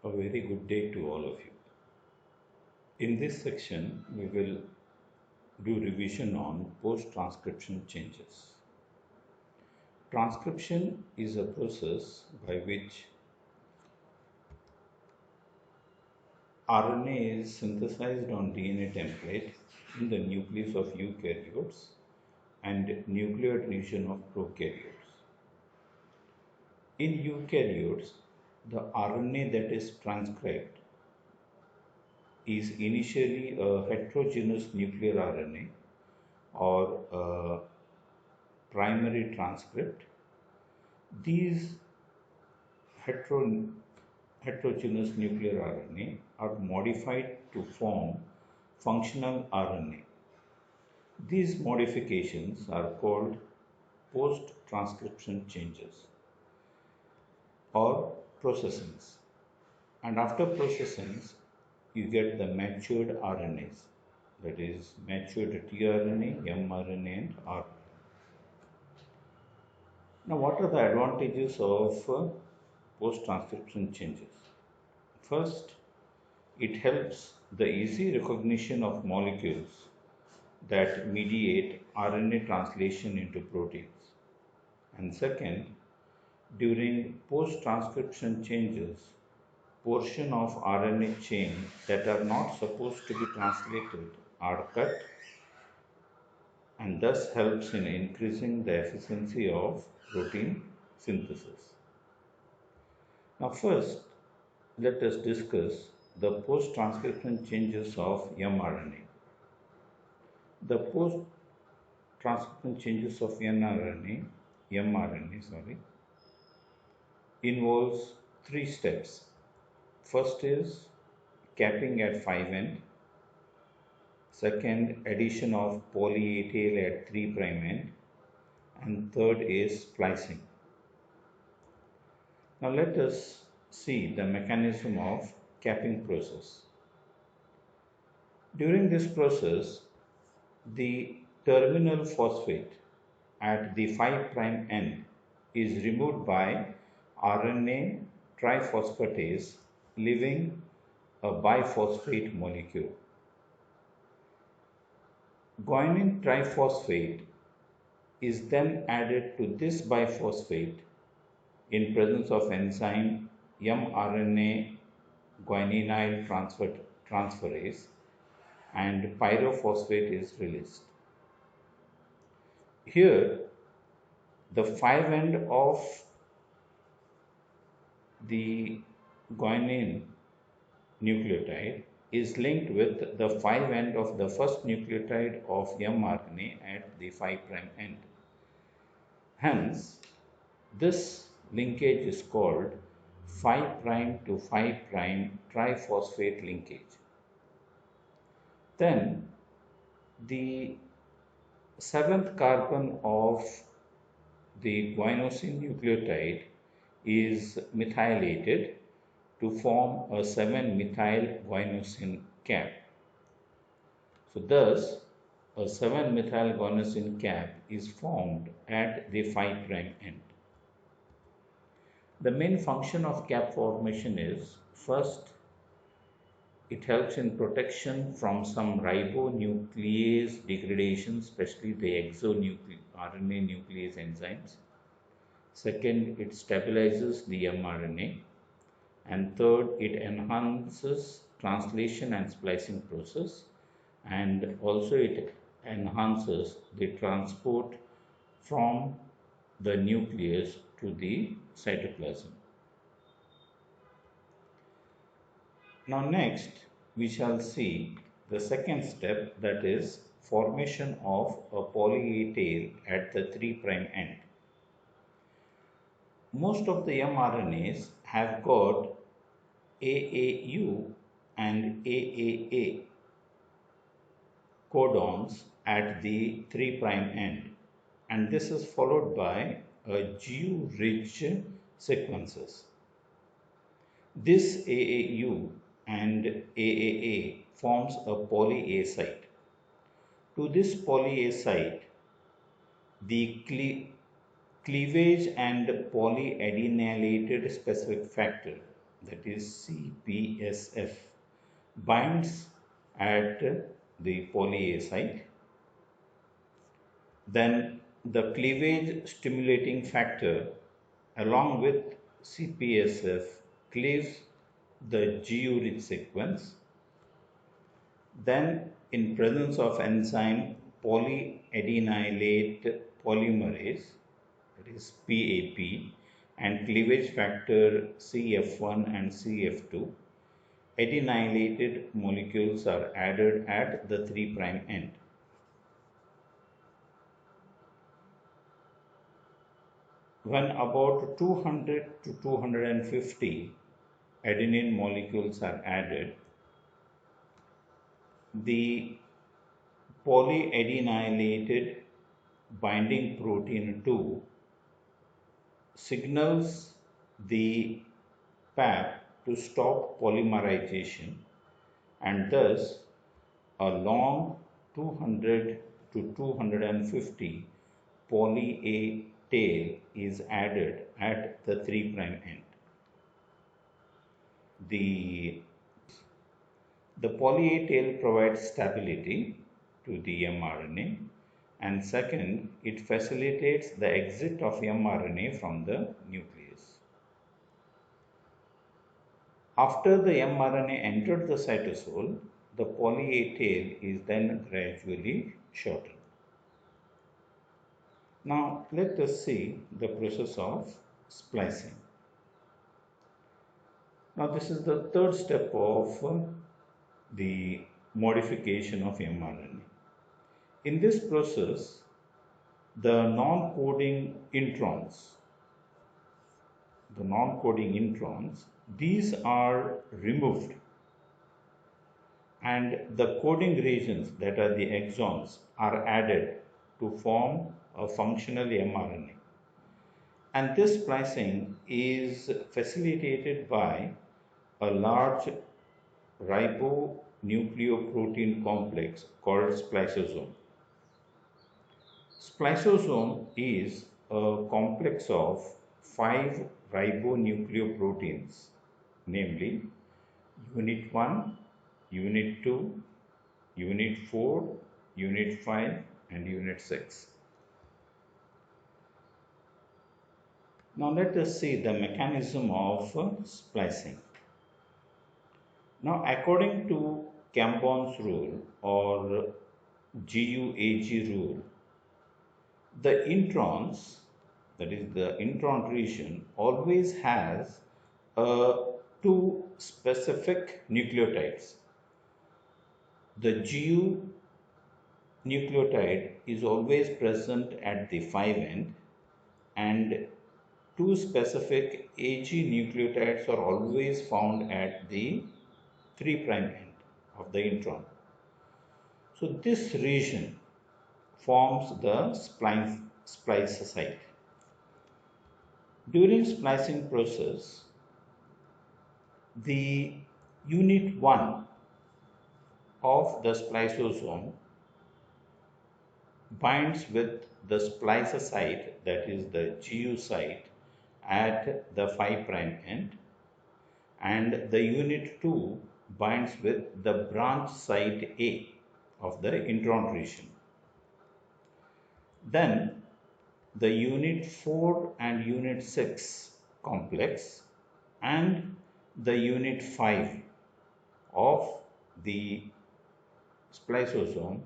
A very good day to all of you. In this section, we will do revision on post-transcription changes. Transcription is a process by which RNA is synthesized on DNA template in the nucleus of eukaryotes and nucleoid region of prokaryotes. In eukaryotes, the RNA that is transcribed is initially a heterogeneous nuclear RNA or a primary transcript. These heterogeneous nuclear RNA are modified to form functional RNA. These modifications are called post-transcription changes or processings. And after processings, you get the matured RNAs, that is matured tRNA, mRNA and RNA. Now, what are the advantages of post-transcription changes? First, it helps the easy recognition of molecules that mediate RNA translation into proteins. And second, during post-transcription changes, portion of RNA chain that are not supposed to be translated are cut and thus helps in increasing the efficiency of protein synthesis. Now first, let us discuss the post-transcription changes of mRNA. The post-transcription changes of mRNA involves three steps. First is capping at 5' second addition of poly A tail at 3' end, and third is splicing. Now let us see the mechanism of capping process. During this process, the terminal phosphate at the 5' end is removed by RNA triphosphatase, leaving a biphosphate molecule. Guanine triphosphate is then added to this biphosphate in presence of enzyme mRNA guanylyl transferase, and pyrophosphate is released. Here, the 5' end of the guanine nucleotide is linked with the 5' end of the first nucleotide of mRNA at the 5' end. Hence, this linkage is called 5' to 5' triphosphate linkage. Then, the 7th carbon of the guanosine nucleotide is methylated to form a 7-methyl guanosine cap. So thus, a 7-methyl guanosine cap is formed at the 5' end. The main function of cap formation is, first, it helps in protection from some ribonuclease degradation, especially the RNA nuclease enzymes. Second, it stabilizes the mRNA. And third, it enhances translation and splicing process, and also it enhances the transport from the nucleus to the cytoplasm. Now next, we shall see the second step, that is formation of a poly A tail at the 3' end. Most of the mRNAs have got AAU and AAA codons at the 3' end, and this is followed by a GU-rich sequences. This AAU and AAA forms a poly A site. To this poly A site, the cleavage and polyadenylated specific factor, that is CPSF, binds at the poly A site. Then the cleavage stimulating factor along with CPSF cleaves the GU-rich sequence. Then, in presence of enzyme polyadenylate polymerase, that is PAP, and cleavage factor CF1 and CF2, adenylated molecules are added at the 3' end. When about 200 to 250 adenine molecules are added, the polyadenylated binding protein 2 signals the PAP to stop polymerization, and thus a long 200 to 250 poly A tail is added at the 3' end. The poly A tail provides stability to the mRNA, and second, it facilitates the exit of mRNA from the nucleus. After the mRNA entered the cytosol, the poly A tail is then gradually shortened. Now, let us see the process of splicing. Now, this is the third step of the modification of mRNA. In this process, the non-coding introns, these are removed, and the coding regions, that are the exons, are added to form a functional mRNA. And this splicing is facilitated by a large ribonucleoprotein complex called spliceosome. Spliceosome is a complex of 5 ribonucleoproteins, namely Unit 1, Unit 2, Unit 4, Unit 5, and Unit 6. Now let us see the mechanism of splicing. Now, according to Cambon's rule or GUAG rule, the introns, that is the intron region, always has 2 specific nucleotides. The GU nucleotide is always present at the 5' end, and 2 specific AG nucleotides are always found at the 3' end of the intron. So this region forms the splice site. During splicing process, the unit 1 of the spliceosome binds with the splice site, that is the GU site, at the 5' end, and the unit 2 binds with the branch site A of the intron region. Then the unit 4 and unit 6 complex and the unit 5 of the spliceosome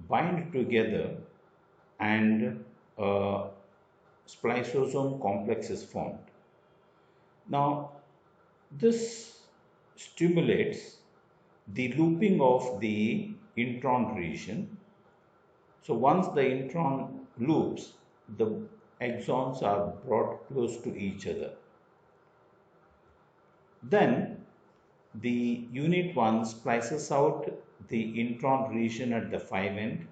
bind together, and a spliceosome complex is formed. Now, this stimulates the looping of the intron region. So once the intron loops, the exons are brought close to each other. Then the unit 1 splices out the intron region at the 5' end.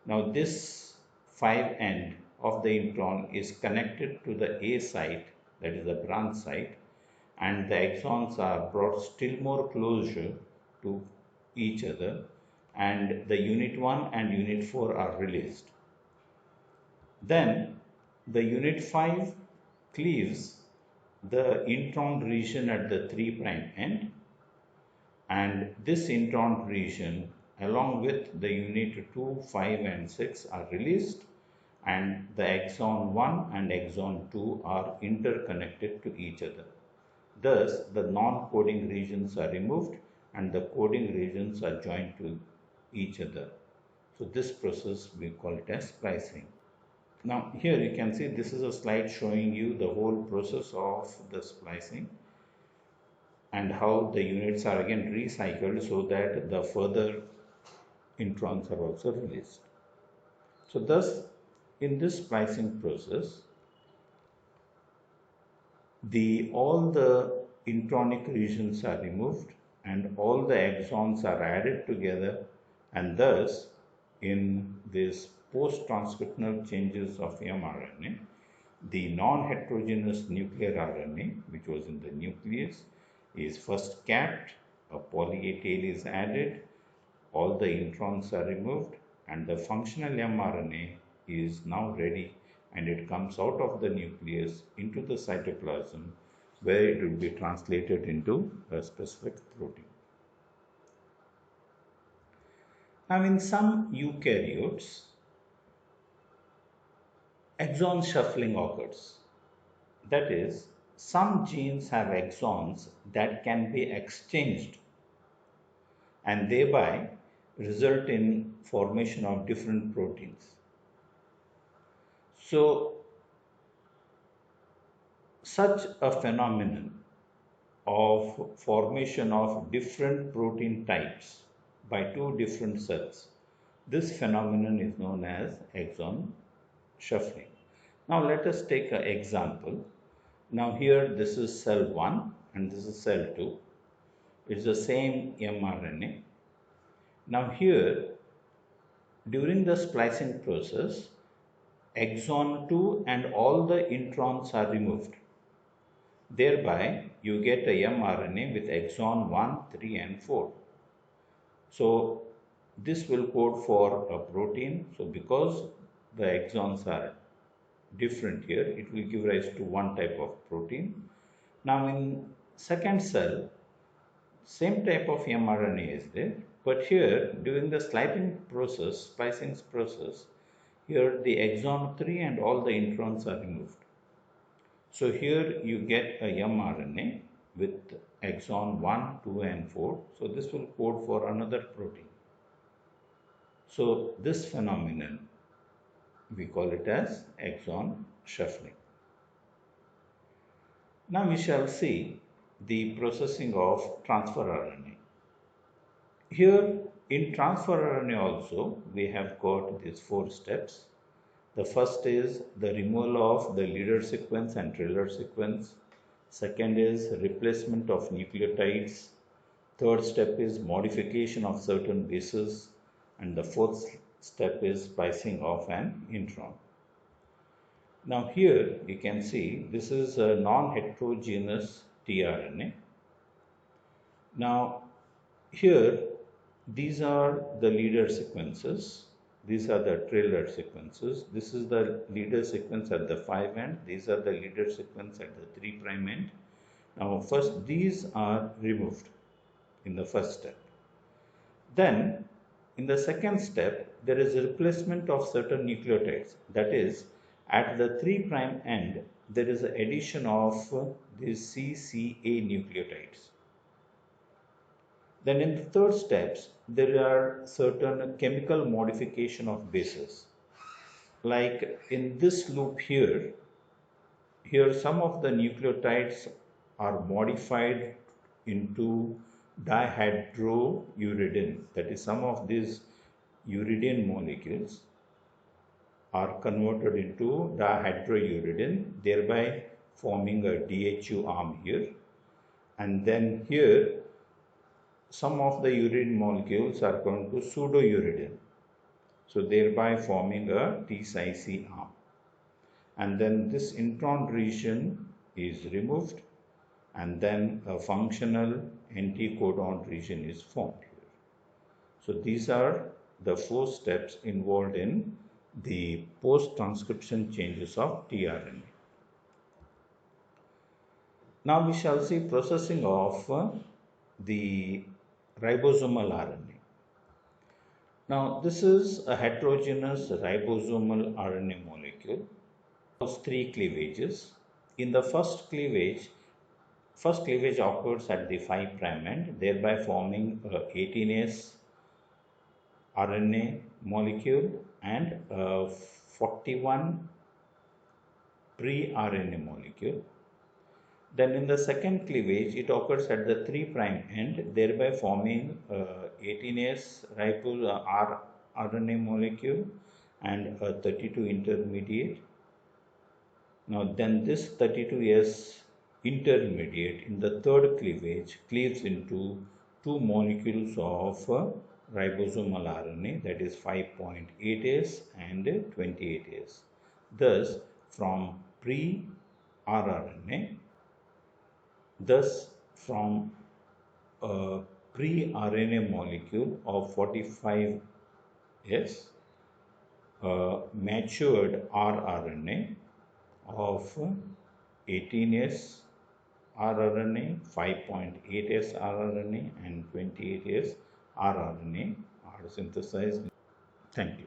Now this 5' end of the intron is connected to the A site, that is the branch site, and the exons are brought still more closer to each other, and the unit 1 and unit 4 are released. Then the unit 5 cleaves the intron region at the 3' end, and this intron region along with the unit 2, 5 and 6 are released, and the exon 1 and exon 2 are interconnected to each other. Thus, the non-coding regions are removed and the coding regions are joined to each other. So this process we call it as splicing. Now here you can see this is a slide showing you the whole process of the splicing and how the units are again recycled so that the further introns are also released. So thus in this splicing process, all the intronic regions are removed and all the exons are added together, and thus in this post-transcriptional changes of mRNA, the non-heterogeneous nuclear RNA, which was in the nucleus, is first capped, a poly A tail is added, all the introns are removed, and the functional mRNA is now ready, and it comes out of the nucleus into the cytoplasm, where it will be translated into a specific protein. Now in some eukaryotes, exon shuffling occurs. That is, some genes have exons that can be exchanged and thereby result in formation of different proteins. So such a phenomenon of formation of different protein types by two different cells, this phenomenon is known as exon shuffling. Now let us take an example. Now here this is cell 1 and this is cell 2. It's the same mRNA. Now here during the splicing process, exon 2 and all the introns are removed. Thereby you get a mRNA with exon 1, 3 and 4. So this will code for a protein. So because the exons are different here, it will give rise to one type of protein. Now in second cell, same type of mRNA is there, but here during the splicing process, here the exon 3 and all the introns are removed. So here you get a mRNA with exon 1, 2 and 4. So this will code for another protein. So this phenomenon, we call it as exon shuffling. Now we shall see the processing of transfer RNA. Here in transfer RNA also we have got these 4 steps. The first is the removal of the leader sequence and trailer sequence. Second is replacement of nucleotides. Third step is modification of certain bases. And the fourth step is splicing of an intron. Now here you can see this is a non-heterogeneous tRNA. Now here these are the leader sequences. These are the trailer sequences. This is the leader sequence at the 5' end. These are the leader sequence at the 3' end. Now first these are removed in the first step. Then in the second step there is a replacement of certain nucleotides. That is, at the 3' end there is an addition of these CCA nucleotides. Then in the third steps, there are certain chemical modification of bases. Like in this loop here some of the nucleotides are modified into dihydrouridine. That is, some of these uridine molecules are converted into dihydrouridine, thereby forming a DHU arm here. And then here some of the uridine molecules are going to pseudouridine, so thereby forming a T-Cy-C arm. And then this intron region is removed, and then a functional anticodon region is formed here. So these are the 4 steps involved in the post-transcription changes of tRNA. Now we shall see processing of the ribosomal RNA. Now this is a heterogeneous ribosomal RNA molecule. It has three cleavages. In the first cleavage occurs at the 5' end, thereby forming a 18S RNA molecule and a 41 pre-RNA molecule. Then in the second cleavage, it occurs at the 3' end, thereby forming 18S RNA molecule and a 32 intermediate. Now then this 32S intermediate in the third cleavage cleaves into two molecules of ribosomal RNA, that is 5.8S and 28S. Thus from pre-rRNA, from a pre-RNA molecule of 45S, matured rRNA of 18S rRNA, 5.8S rRNA and 28S rRNA are synthesized. Thank you.